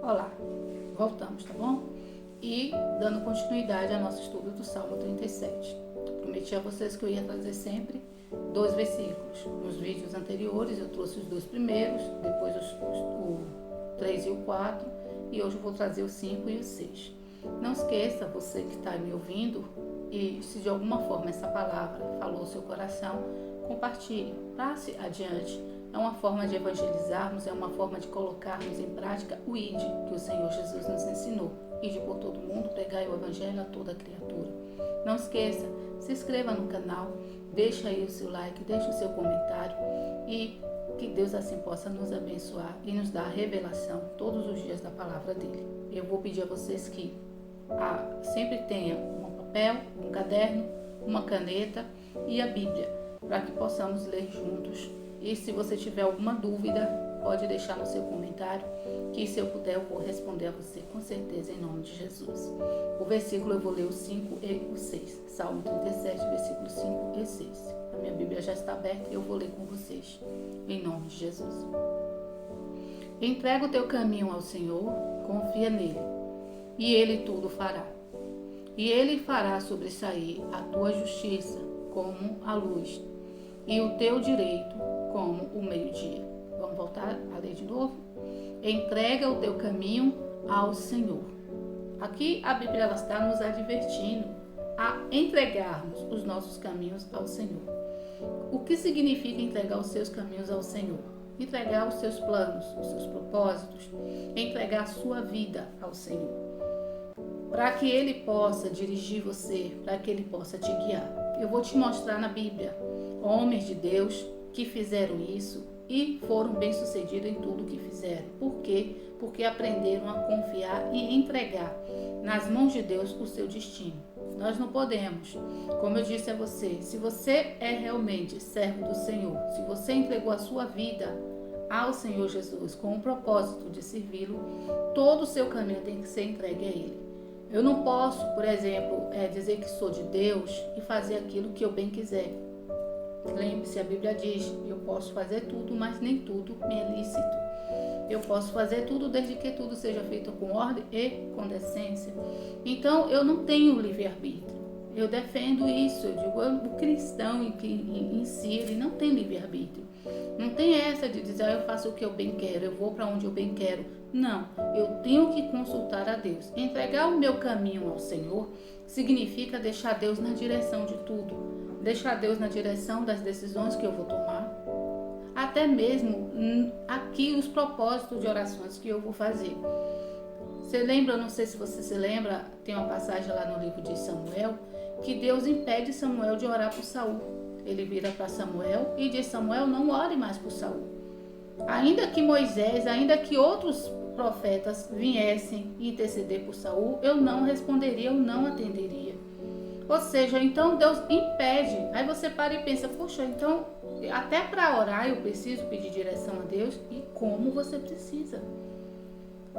Olá, voltamos, tá bom? E dando continuidade ao nosso estudo do Salmo 37. Prometi a vocês que eu ia trazer sempre 2 versículos. Nos vídeos anteriores eu trouxe os 2 primeiros, depois o 3 e o 4, e hoje eu vou trazer o 5 e o 6. Não esqueça, você que está me ouvindo, e se de alguma forma essa palavra falou ao seu coração, compartilhe, passe adiante. É uma forma de evangelizarmos, é uma forma de colocarmos em prática o ID que o Senhor Jesus nos ensinou. Ide por todo mundo, pregai o evangelho a toda criatura. Não esqueça, se inscreva no canal, deixa aí o seu like, deixa o seu comentário e que Deus assim possa nos abençoar e nos dar a revelação todos os dias da palavra dele. Eu vou pedir a vocês que sempre tenham um papel, um caderno, uma caneta e a Bíblia, para que possamos ler juntos. E se você tiver alguma dúvida, pode deixar no seu comentário, que se eu puder eu vou responder a você com certeza em nome de Jesus. O versículo eu vou ler o 5 e o 6, Salmo 37, versículos 5 e 6. A minha Bíblia já está aberta e eu vou ler com vocês, em nome de Jesus. Entrega o teu caminho ao Senhor, confia nele, e ele tudo fará. E ele fará sobressair a tua justiça como a luz, e o teu direito como o meio-dia. Vamos voltar a ler de novo? Entrega o teu caminho ao Senhor. Aqui a Bíblia ela está nos advertindo a entregarmos os nossos caminhos ao Senhor. O que significa entregar os seus caminhos ao Senhor? Entregar os seus planos, os seus propósitos, entregar a sua vida ao Senhor, para que Ele possa dirigir você, para que Ele possa te guiar. Eu vou te mostrar na Bíblia homens de Deus que fizeram isso e foram bem-sucedidos em tudo que fizeram. Por quê? Porque aprenderam a confiar e entregar nas mãos de Deus o seu destino. Nós não podemos, como eu disse a você, se você é realmente servo do Senhor, se você entregou a sua vida ao Senhor Jesus com o propósito de servi-lo, todo o seu caminho tem que ser entregue a Ele. Eu não posso, por exemplo, dizer que sou de Deus e fazer aquilo que eu bem quiser. Lembre-se, a Bíblia diz, eu posso fazer tudo, mas nem tudo me é lícito. Eu posso fazer tudo desde que tudo seja feito com ordem e com decência. Então, eu não tenho livre-arbítrio. Eu defendo isso. Eu digo, o cristão em si, ele não tem livre-arbítrio. Não tem essa de dizer, eu faço o que eu bem quero, eu vou para onde eu bem quero. Não, eu tenho que consultar a Deus. Entregar o meu caminho ao Senhor significa deixar Deus na direção de tudo. Deixar Deus na direção das decisões que eu vou tomar. Até mesmo aqui os propósitos de orações que eu vou fazer. Você lembra, não sei se você se lembra, tem uma passagem lá no livro de Samuel, que Deus impede Samuel de orar por Saul. Ele vira para Samuel e diz, Samuel, não ore mais por Saul. Ainda que Moisés, ainda que outros profetas viessem interceder por Saul, eu não responderia, eu não atenderia. Ou seja, então Deus impede. Aí você para e pensa, poxa, então até para orar eu preciso pedir direção a Deus. E como você precisa?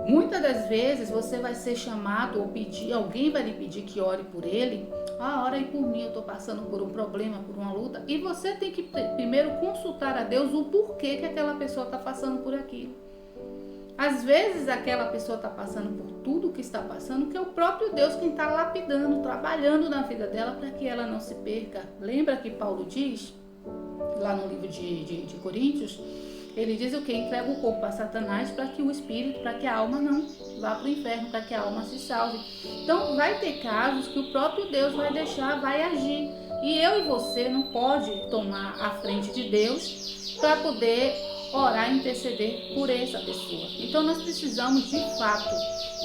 Muitas das vezes você vai ser chamado ou pedir, alguém vai lhe pedir que ore por ele. Ora aí por mim, eu estou passando por um problema, por uma luta. E você tem que primeiro consultar a Deus o porquê que aquela pessoa está passando por aquilo. Às vezes aquela pessoa está passando por tudo que está passando, que é o próprio Deus quem está lapidando, trabalhando na vida dela para que ela não se perca. Lembra que Paulo diz, lá no livro de Coríntios, ele diz o que? Entrega o corpo a Satanás para que o espírito, para que a alma não vá para o inferno, para que a alma se salve. Então vai ter casos que o próprio Deus vai deixar, vai agir. E eu e você não pode tomar a frente de Deus para poder orar e interceder por essa pessoa. Então nós precisamos de fato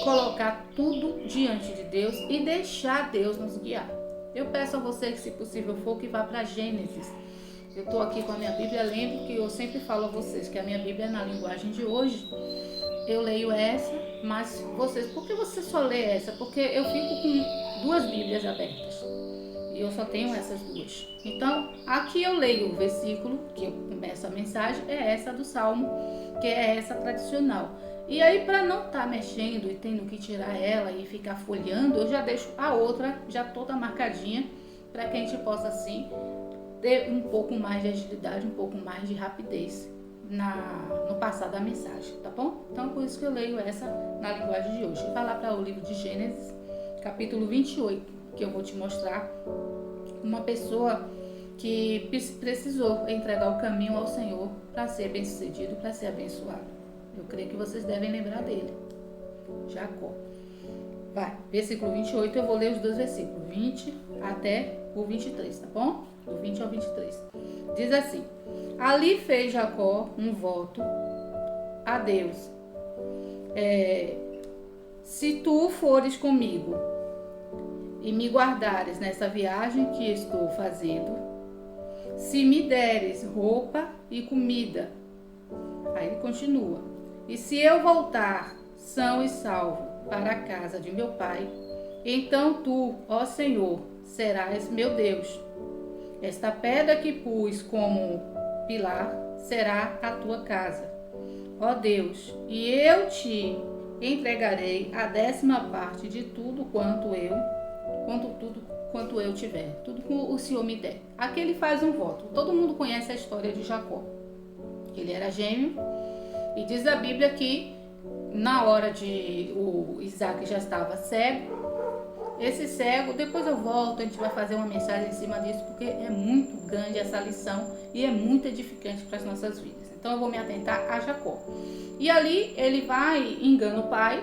colocar tudo diante de Deus e deixar Deus nos guiar. Eu peço a você que, se possível for, que vá para Gênesis. Eu estou aqui com a minha Bíblia, lembro que eu sempre falo a vocês que a minha Bíblia é na linguagem de hoje. Eu leio essa, mas vocês, por que você só lê essa? Porque eu fico com 2 Bíblias abertas. E eu só tenho essas 2. Então, aqui eu leio o versículo, que eu começo a mensagem, é essa do Salmo, que é essa tradicional. E aí, para não estar mexendo e tendo que tirar ela e ficar folheando, eu já deixo a outra já toda marcadinha, para que a gente possa, assim, ter um pouco mais de agilidade, um pouco mais de rapidez no passar da mensagem, tá bom? Então, por isso que eu leio essa na linguagem de hoje. Vai lá para o livro de Gênesis, capítulo 28, que eu vou te mostrar uma pessoa que precisou entregar o caminho ao Senhor para ser bem-sucedido, para ser abençoado. Eu creio que vocês devem lembrar dele, Jacó. Vai, versículo 28, eu vou ler os dois versículos, 20 até o 23, tá bom? Do 20 ao 23. Diz assim: ali fez Jacó um voto a Deus. Se tu fores comigo e me guardares nessa viagem que estou fazendo, se me deres roupa e comida. Aí ele continua: e se eu voltar são e salvo para a casa de meu pai, então tu, ó Senhor, serás meu Deus. Esta pedra que pus como pilar será a tua casa, ó Deus, e eu te entregarei a 10ª parte de tudo quanto eu tiver, tudo que o Senhor me der. Aqui ele faz um voto. Todo mundo conhece a história de Jacó. Ele era gêmeo e diz a Bíblia que na hora de o Isaac já estava cego. Esse cego, depois eu volto, a gente vai fazer uma mensagem em cima disso, porque é muito grande essa lição e é muito edificante para as nossas vidas. Então eu vou me atentar a Jacó. E ali ele vai e engana o pai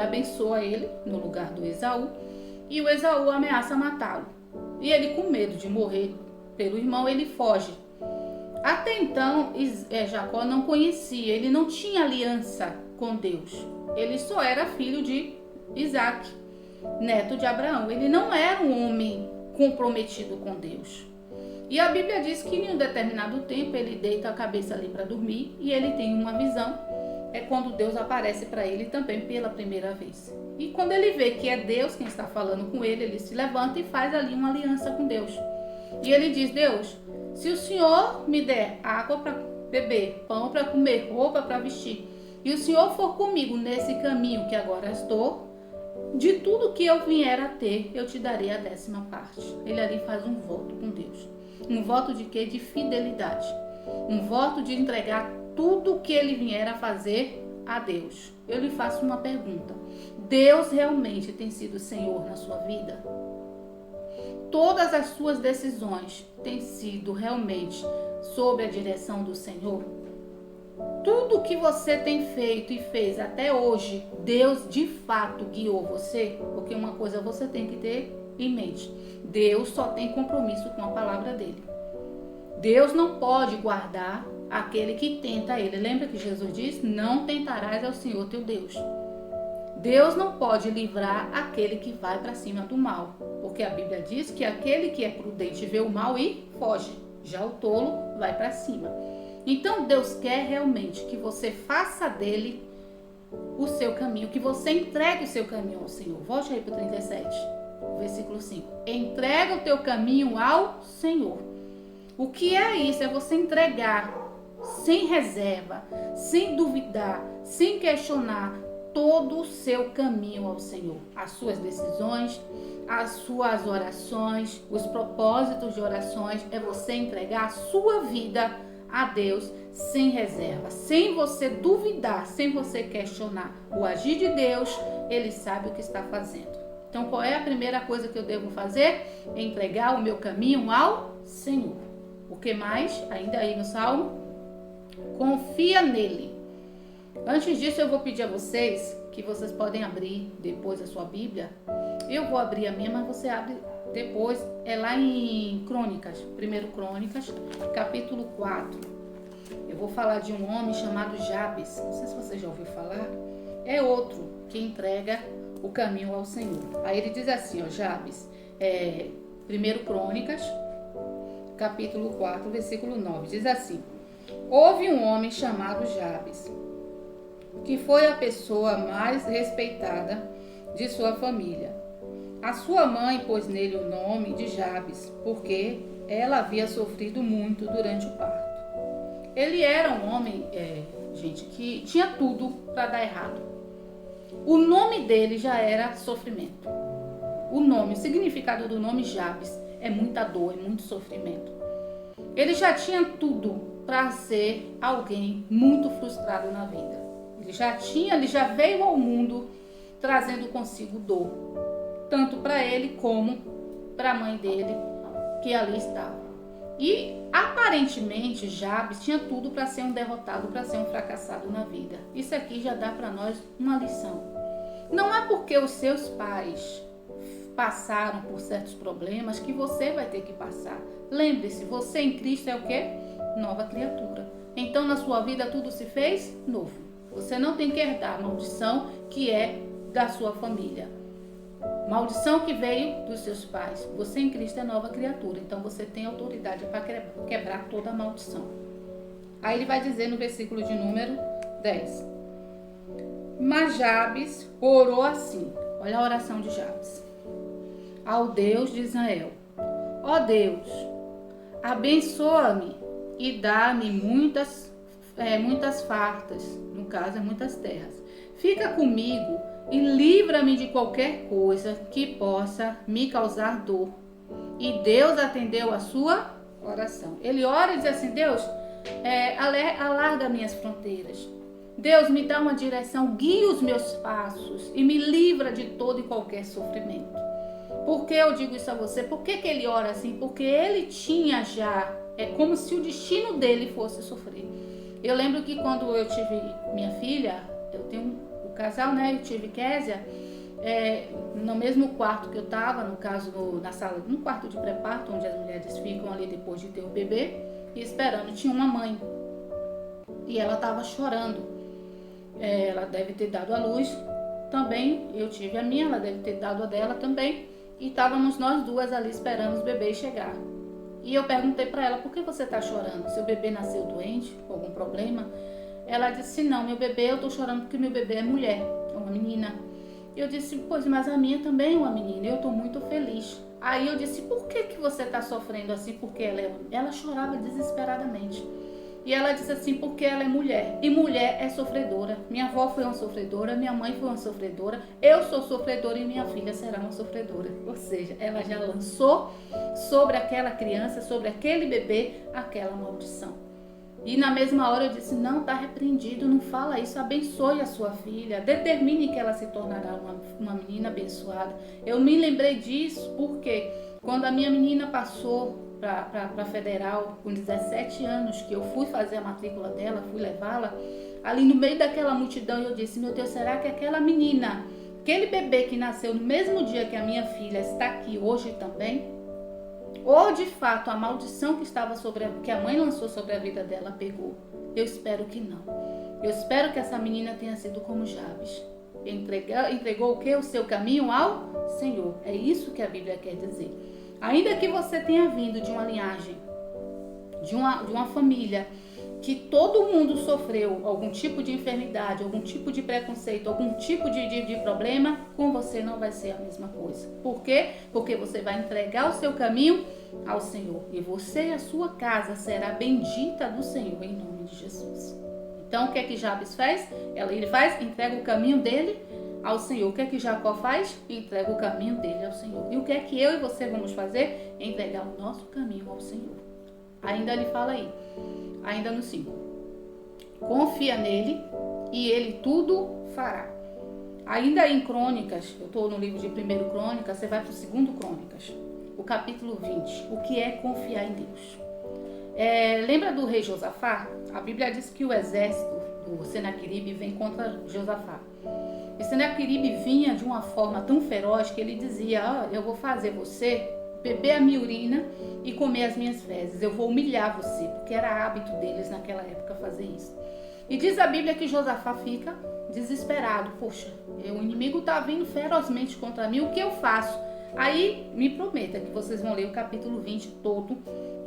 abençoa ele no lugar do Esaú, e o Esaú ameaça matá-lo. E ele, com medo de morrer pelo irmão, ele foge. Até então, Jacó não conhecia, ele não tinha aliança com Deus. Ele só era filho de Isaac, neto de Abraão. Ele não era um homem comprometido com Deus. E a Bíblia diz que em um determinado tempo ele deita a cabeça ali para dormir e ele tem uma visão. É quando Deus aparece para ele também pela primeira vez. E quando ele vê que é Deus quem está falando com ele, ele se levanta e faz ali uma aliança com Deus. E ele diz: Deus, se o Senhor me der água para beber, pão para comer, roupa para vestir, e o Senhor for comigo nesse caminho que agora estou, de tudo que eu vier a ter, eu te darei a 10ª parte. Ele ali faz um voto com Deus. Um voto de quê? De fidelidade. Um voto de entregar tudo que ele vier a fazer a Deus. Eu lhe faço uma pergunta: Deus realmente tem sido Senhor na sua vida? Todas as suas decisões têm sido realmente sob a direção do Senhor? Tudo que você tem feito e fez até hoje, Deus de fato guiou você? Porque uma coisa você tem que ter em mente: Deus só tem compromisso com a palavra dele. Deus não pode guardar aquele que tenta ele. Lembra que Jesus diz: não tentarás ao Senhor teu Deus. Deus não pode livrar aquele que vai para cima do mal, porque a Bíblia diz que aquele que é prudente vê o mal e foge, já o tolo vai para cima. Então Deus quer realmente que você faça dele o seu caminho, que você entregue o seu caminho ao Senhor. Volte aí para o 37, versículo 5. Entrega o teu caminho ao Senhor. O que é isso? É você entregar sem reserva, sem duvidar, sem questionar todo o seu caminho ao Senhor. As suas decisões, as suas orações, os propósitos de orações, é você entregar a sua vida a Deus sem reserva, sem você duvidar, sem você questionar. O agir de Deus, Ele sabe o que está fazendo. Então, qual é a primeira coisa que eu devo fazer? Entregar o meu caminho ao Senhor. O que mais? Ainda aí no Salmo, confia nele. Antes disso, eu vou pedir a vocês que vocês podem abrir depois a sua Bíblia. Eu vou abrir a minha, mas você abre depois. É lá em Crônicas, 1 Crônicas, capítulo 4. Eu vou falar de um homem chamado Jabes. Não sei se você já ouviu falar. É outro que entrega o caminho ao Senhor. Aí ele diz assim, ó, Jabes, 1 Crônicas, capítulo 4, versículo 9. Diz assim: houve um homem chamado Jabes, que foi a pessoa mais respeitada de sua família. A sua mãe pôs nele o nome de Jabes, porque ela havia sofrido muito durante o parto. Ele era um homem, gente, que tinha tudo para dar errado. O nome dele já era sofrimento. O significado do nome Jabes é muita dor, é muito sofrimento. Ele já tinha tudo para ser alguém muito frustrado na vida. Ele já veio ao mundo trazendo consigo dor, tanto para ele como para a mãe dele, que ali estava. E aparentemente Jabes tinha tudo para ser um derrotado, para ser um fracassado na vida. Isso aqui já dá para nós uma lição. Não é porque os seus pais passaram por certos problemas que você vai ter que passar. Lembre-se, você em Cristo é o quê? Nova criatura. Então na sua vida tudo se fez novo. Você não tem que herdar a maldição que é da sua família. Maldição que veio dos seus pais. Você em Cristo é nova criatura. Então você tem autoridade para quebrar toda a maldição. Aí ele vai dizer no versículo de número 10. Mas Jabes orou assim. Olha a oração de Jabes. Ao Deus de Israel. Ó Deus, abençoa-me e dá-me muitas fartas. No caso, muitas terras. Fica comigo e livra-me de qualquer coisa que possa me causar dor. E Deus atendeu a sua oração. Ele ora e diz assim: Deus, alarga minhas fronteiras. Deus, me dá uma direção, guia os meus passos e me livra de todo e qualquer sofrimento. Por que eu digo isso a você? Por que ele ora assim? Porque ele tinha já, é como se o destino dele fosse sofrer. Eu lembro que quando eu tive minha filha, eu tenho o casal, né? Eu tive Késia, no mesmo quarto que eu estava, no caso, na sala, no quarto de pré-parto, onde as mulheres ficam ali depois de ter o bebê, e esperando. Tinha uma mãe, e ela estava chorando. Ela deve ter dado a luz também, eu tive a minha, ela deve ter dado a dela também, e estávamos nós duas ali esperando os bebês chegar. E eu perguntei para ela: por que você está chorando? Seu bebê nasceu doente, com algum problema? Ela disse: não, meu bebê, eu estou chorando porque meu bebê é mulher, é uma menina. Eu disse: pois, mas a minha também é uma menina, eu estou muito feliz. Aí eu disse: por que você está sofrendo assim? Porque ela chorava desesperadamente. E ela disse assim: porque ela é mulher, e mulher é sofredora. Minha avó foi uma sofredora, minha mãe foi uma sofredora, eu sou sofredora e minha filha será uma sofredora. Ou seja, ela já lançou sobre aquela criança, sobre aquele bebê, aquela maldição. E na mesma hora eu disse: não, está repreendido, não fala isso, abençoe a sua filha, determine que ela se tornará uma menina abençoada. Eu me lembrei disso porque quando a minha menina passou para a Federal com 17 anos, que eu fui fazer a matrícula dela, fui levá-la, ali no meio daquela multidão, eu disse: meu Deus, será que aquela menina, aquele bebê que nasceu no mesmo dia que a minha filha está aqui hoje também? Ou de fato a maldição que a mãe lançou sobre a vida dela pegou? Eu espero que não. Eu espero que essa menina tenha sido como Jabes. Entregou o quê? O seu caminho ao Senhor. É isso que a Bíblia quer dizer. Ainda que você tenha vindo de uma linhagem, de uma família que todo mundo sofreu algum tipo de enfermidade, algum tipo de preconceito, algum tipo de problema, com você não vai ser a mesma coisa. Por quê? Porque você vai entregar o seu caminho ao Senhor. E você e a sua casa será bendita do Senhor, em nome de Jesus. Então, o que é que Jabes faz? Ele entrega o caminho dele ao Senhor. O que é que Jacó faz? Entrega o caminho dele ao Senhor. E o que é que eu e você vamos fazer? Entregar o nosso caminho ao Senhor. Ainda ele fala aí, ainda no 5. Confia nele e ele tudo fará. Ainda em Crônicas, eu estou no livro de 1 Crônicas, você vai para o 2 Crônicas, o capítulo 20. O que é confiar em Deus? Lembra do rei Josafá? A Bíblia diz que o exército do Senaqueribe vem contra Josafá. E Senaqueribe vinha de uma forma tão feroz que ele dizia: eu vou fazer você beber a minha urina e comer as minhas fezes. Eu vou humilhar você, porque era hábito deles naquela época fazer isso. E diz a Bíblia que Josafá fica desesperado. Poxa, o inimigo está vindo ferozmente contra mim, o que eu faço? Aí me prometa que vocês vão ler o capítulo 20 todo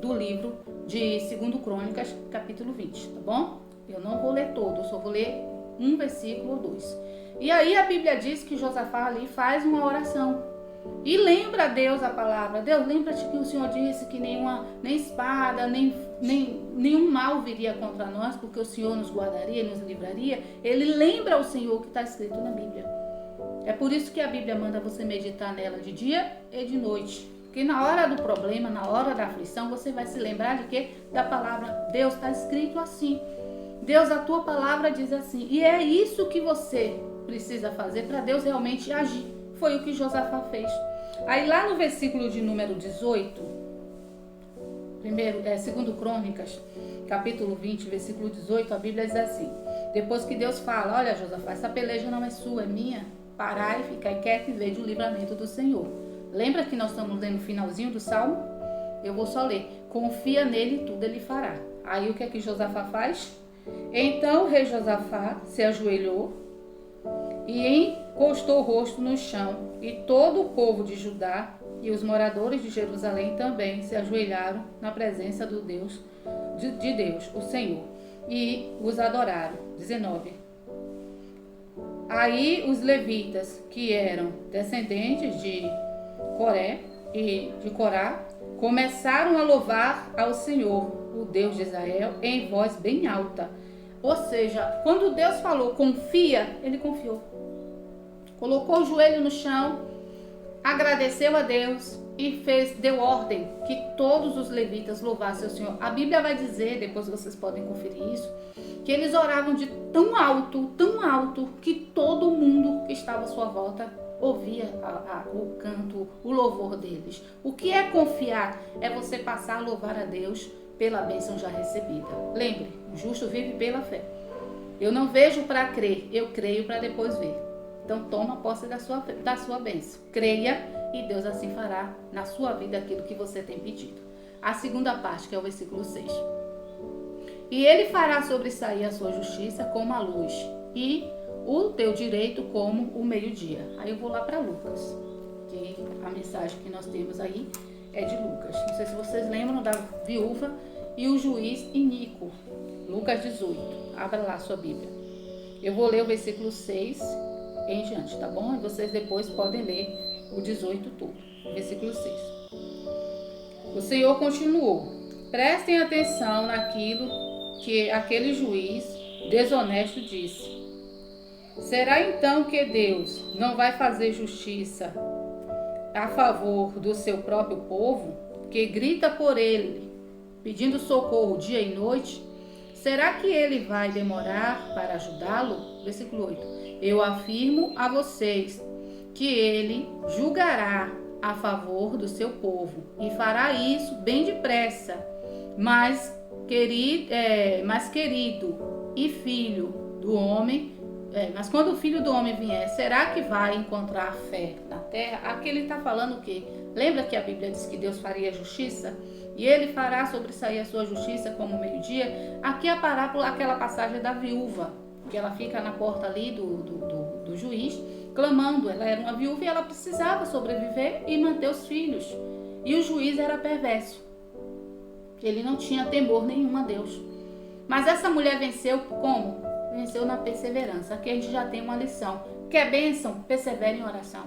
do livro de 2 Crônicas, capítulo 20, tá bom? Eu não vou ler todo, eu só vou ler um versículo ou 2. E aí a Bíblia diz que Josafá ali faz uma oração. E lembra a Deus a palavra: Deus, lembra-te que o Senhor disse que nem espada, nenhum mal viria contra nós, porque o Senhor nos guardaria e nos livraria. Ele lembra ao Senhor o que está escrito na Bíblia. É por isso que a Bíblia manda você meditar nela de dia e de noite, Porque na hora do problema, na hora da aflição, você vai se lembrar de quê? Da palavra. Deus está escrito assim. Deus, a tua palavra diz assim. E é isso que você precisa fazer para Deus realmente agir. Foi o que Josafá fez. Aí lá no versículo de número 18, 2 Crônicas, capítulo 20, versículo 18, a Bíblia diz assim: depois que Deus fala, olha Josafá, essa peleja não é sua, é minha. Parai, ficai quieto e veja o livramento do Senhor. Lembra que nós estamos lendo o finalzinho do Salmo? Eu vou só ler. Confia nele e tudo ele fará. Aí o que é que Josafá faz? Então o rei Josafá se ajoelhou e encostou o rosto no chão. E todo o povo de Judá e os moradores de Jerusalém também se ajoelharam na presença do Deus, de Deus, o Senhor, e os adoraram. 19. Aí os levitas, que eram descendentes de Coré e de Corá, começaram a louvar ao Senhor, o Deus de Israel, em voz bem alta. Ou seja, quando Deus falou confia, ele confiou. Colocou o joelho no chão, agradeceu a Deus e deu ordem que todos os levitas louvassem o Senhor. A Bíblia vai dizer, depois vocês podem conferir isso, que eles oravam de tão alto, que todo mundo que estava à sua volta ouvia o canto, o louvor deles. O que é confiar? É você passar a louvar a Deus pela bênção já recebida. Lembre, o justo vive pela fé. Eu não vejo para crer, eu creio para depois ver. Então toma posse da sua bênção. Creia e Deus assim fará na sua vida aquilo que você tem pedido. A segunda parte, que é o versículo 6. E ele fará sobressair a sua justiça como a luz e o teu direito como o meio-dia. Aí eu vou lá para Lucas, que a mensagem que nós temos aí é de Lucas. Não sei se vocês lembram da viúva e o juiz iníquo. Lucas 18. Abra lá a sua Bíblia. Eu vou ler o versículo 6 em diante, tá bom? E vocês depois podem ler o 18 todo. Versículo 6. O Senhor continuou: prestem atenção naquilo que aquele juiz desonesto disse. Será então que Deus não vai fazer justiça a favor do seu próprio povo, que grita por ele, pedindo socorro dia e noite? Será que ele vai demorar para ajudá-lo? Versículo 8. Eu afirmo a vocês que ele julgará a favor do seu povo e fará isso bem depressa. Mas querido e filho do homem, mas quando o filho do homem vier, será que vai encontrar fé na terra? Aqui ele está falando o quê? Lembra que a Bíblia diz que Deus faria justiça? E ele fará sobressair a sua justiça como meio-dia? Aqui é aquela passagem da viúva, que ela fica na porta ali do juiz, clamando. Ela era uma viúva e ela precisava sobreviver e manter os filhos. E o juiz era perverso. Ele não tinha temor nenhum a Deus. Mas essa mulher venceu como? Venceu na perseverança. Aqui a gente já tem uma lição. Quer bênção? Persevere em oração.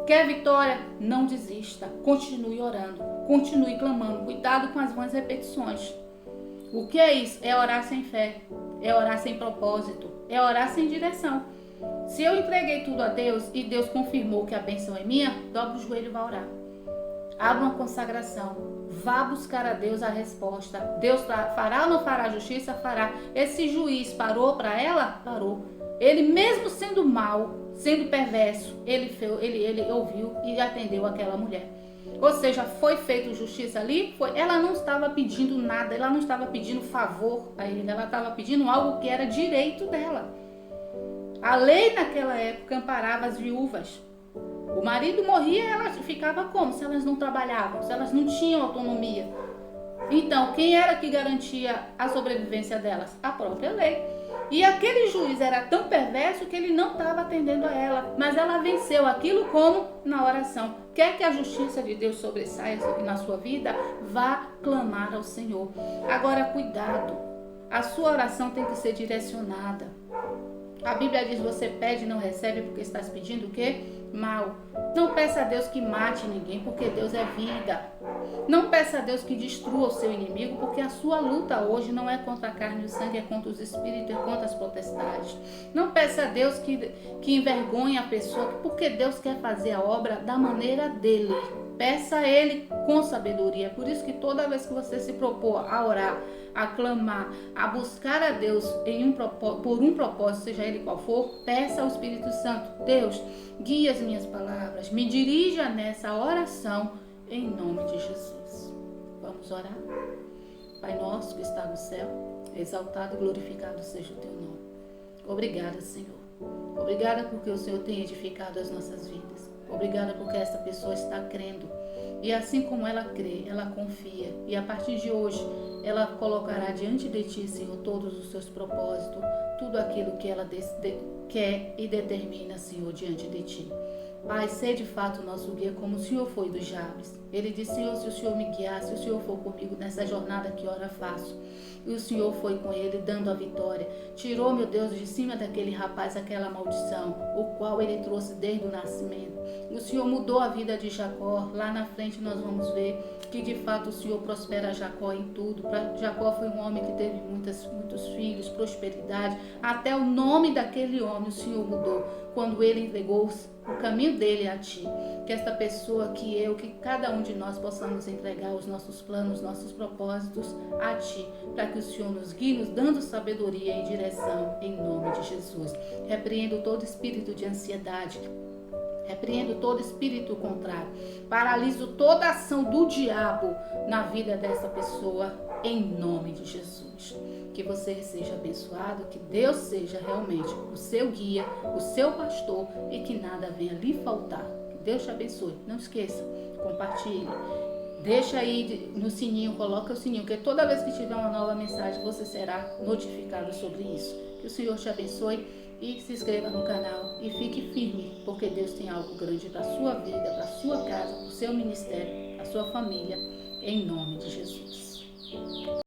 Quer vitória? Não desista. Continue orando. Continue clamando. Cuidado com as vãs repetições. O que é isso? É orar sem fé. É orar sem propósito. É orar sem direção. Se eu entreguei tudo a Deus e Deus confirmou que a bênção é minha, dobra o joelho e vá orar. Abra uma consagração. Vá buscar a Deus a resposta. Deus fará ou não fará justiça? Fará. Esse juiz parou para ela? Parou. Ele mesmo sendo mau, sendo perverso, ele ouviu e atendeu aquela mulher. Ou seja, foi feita justiça ali? Foi. Ela não estava pedindo nada, ela não estava pedindo favor a ele, ela estava pedindo algo que era direito dela. A lei naquela época amparava as viúvas. O marido morria e elas ficavam como? Se elas não trabalhavam, se elas não tinham autonomia. Então, quem era que garantia a sobrevivência delas? A própria lei. E aquele juiz era tão perverso que ele não estava atendendo a ela. Mas ela venceu aquilo como? Na oração. Quer que a justiça de Deus sobressaia na sua vida? Vá clamar ao Senhor. Agora, cuidado. A sua oração tem que ser direcionada. A Bíblia diz: você pede e não recebe porque estás pedindo o quê? Mal. Não peça a Deus que mate ninguém, porque Deus é vida. Não peça a Deus que destrua o seu inimigo, porque a sua luta hoje não é contra a carne e o sangue, é contra os espíritos, é contra as potestades. Não peça a Deus que envergonhe a pessoa, porque Deus quer fazer a obra da maneira dele. Peça a Ele com sabedoria. Por isso que toda vez que você se propor a orar, a clamar, a buscar a Deus por um propósito, seja ele qual for, peça ao Espírito Santo: Deus, guia as minhas palavras, me dirija nessa oração, em nome de Jesus. Vamos orar? Pai nosso que está no céu, exaltado e glorificado seja o teu nome. Obrigada, Senhor. Obrigada porque o Senhor tem edificado as nossas vidas. Obrigada porque essa pessoa está crendo. E assim como ela crê, ela confia. E a partir de hoje, ela colocará diante de ti, Senhor, todos os seus propósitos, tudo aquilo que ela quer e determina, Senhor, diante de ti. Pai, sê de fato o nosso guia, como o Senhor foi do Jabes. Ele disse: Senhor, se o Senhor me guiar, se o Senhor for comigo nessa jornada que ora faço. E o Senhor foi com ele, dando a vitória. Tirou, meu Deus, de cima daquele rapaz aquela maldição, o qual ele trouxe desde o nascimento. O Senhor mudou a vida de Jacó. Lá na frente nós vamos ver que de fato o Senhor prospera Jacó em tudo. Jacó foi um homem que teve muitos filhos, prosperidade. Até o nome daquele homem o Senhor mudou quando ele entregou o caminho dele a ti. Que esta pessoa, que cada um de nós possamos entregar os nossos planos, os nossos propósitos a ti, para que o Senhor nos guie, nos dando sabedoria e direção, em nome de Jesus. Repreendo todo espírito de ansiedade, repreendo todo espírito contrário, paraliso toda ação do diabo na vida dessa pessoa, em nome de Jesus. Que você seja abençoado, que Deus seja realmente o seu guia, o seu pastor, e que nada venha lhe faltar. Que Deus te abençoe. Não esqueça, compartilhe. Deixa aí no sininho, coloca o sininho, porque toda vez que tiver uma nova mensagem, você será notificado sobre isso. Que o Senhor te abençoe e se inscreva no canal e fique firme, porque Deus tem algo grande para a sua vida, para a sua casa, para o seu ministério, para a sua família, em nome de Jesus.